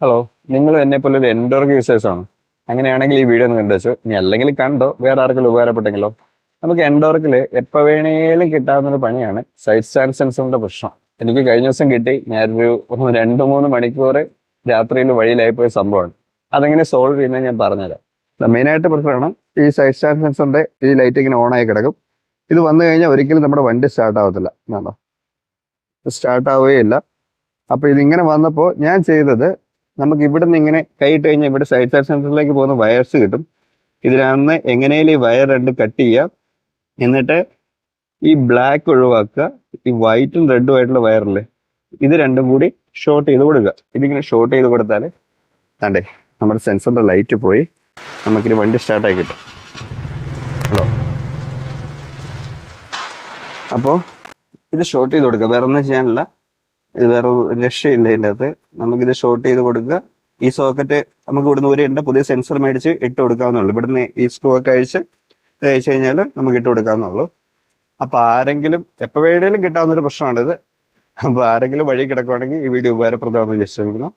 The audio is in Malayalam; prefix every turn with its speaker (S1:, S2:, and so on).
S1: ഹലോ, നിങ്ങൾ എന്നെ പോലെ ഒരു എൻഡോർക്ക് യൂസേഴ്സ് ആണ്. അങ്ങനെയാണെങ്കിൽ ഈ വീഡിയോ ഒന്ന് കണ്ടു വെച്ചോ. ഇനി അല്ലെങ്കിൽ കണ്ടോ, വേറെ ആർക്കെങ്കിലും ഉപകാരപ്പെട്ടെങ്കിലോ. നമുക്ക് എൻഡോർക്കിൽ എപ്പോൾ വേണേലും കിട്ടാവുന്ന ഒരു പണിയാണ് സൈഡ് സ്റ്റാൻഡ് സെൻസറിന്റെ പ്രശ്നം. എനിക്ക് കഴിഞ്ഞ ദിവസം കിട്ടി. ഞാനൊരു 2-3 മണിക്കൂർ രാത്രിയിൽ വഴിയിലായി പോയ സംഭവമാണ്. അതെങ്ങനെ സോൾവ് ചെയ്യുന്നത് ഞാൻ പറഞ്ഞുതരാം. മെയിനായിട്ട് പ്രശ്നമാണ് ഈ സൈഡ് സ്റ്റാൻഡ് സെൻസറിന്റെ ഈ ലൈറ്റ് ഇങ്ങനെ ഓൺ ആയി കിടക്കും. ഇത് വന്നു കഴിഞ്ഞാൽ ഒരിക്കലും നമ്മുടെ വണ്ടി സ്റ്റാർട്ട് ആവത്തില്ല. സ്റ്റാർട്ട് ആവുകയില്ല. അപ്പൊ ഇതിങ്ങനെ വന്നപ്പോൾ ഞാൻ ചെയ്തത്, നമുക്ക് ഇവിടെ നിന്ന് ഇങ്ങനെ കൈയിട്ട് കഴിഞ്ഞാൽ ഇവിടെ സൈഡ് സ്റ്റാൻഡ് സെൻസറിലേക്ക് പോകുന്ന വയർസ് കിട്ടും. ഇതിനകത്ത് എങ്ങനെയും ഈ വയർ രണ്ട് കട്ട് ചെയ്യുക. എന്നിട്ട് ഈ ബ്ലാക്ക് ഒഴിവാക്കുക. ഈ വൈറ്റും റെഡും ആയിട്ടുള്ള വയറില്ലേ, ഇത് രണ്ടും കൂടി ഷോർട്ട് ചെയ്ത് കൊടുക്കുക. ഇതിങ്ങനെ ഷോർട്ട് ചെയ്ത് കൊടുത്താൽ തണ്ടേ നമ്മുടെ സെൻസറിന്റെ ലൈറ്റ് പോയി നമുക്കിനി വണ്ടി സ്റ്റാർട്ടായി കിട്ടും. ഹലോ, അപ്പോൾ ഇത് ഷോർട്ട് ചെയ്ത് കൊടുക്കുക. വേറെ ഒന്നും ചെയ്യാനില്ല. ഇത് വേറെ രക്ഷയില്ല. ഇതിൻ്റെ അകത്ത് നമുക്കിത് ഷോർട്ട് ചെയ്ത് കൊടുക്കുക. ഈ സോക്കറ്റ് നമുക്ക് ഇവിടുന്ന് ഒരു പുതിയ സെൻസർ മേടിച്ച് ഇട്ട് കൊടുക്കാവുന്നുള്ളൂ. ഇവിടുന്ന് ഈ സ്ക്രൂ ഒക്കെ അഴിച്ച് കഴിഞ്ഞാൽ നമുക്ക് ഇട്ട് കൊടുക്കാവുന്നുള്ളൂ. അപ്പൊ ആരെങ്കിലും എപ്പോൾ വേണേലും കിട്ടാവുന്നൊരു പ്രശ്നമാണിത്. അപ്പൊ ആരെങ്കിലും വഴി കിടക്കുവാണെങ്കിൽ ഈ വീഡിയോ ഉപകാരപ്രദമാണെന്ന് വിശ്വസിക്കുന്നു.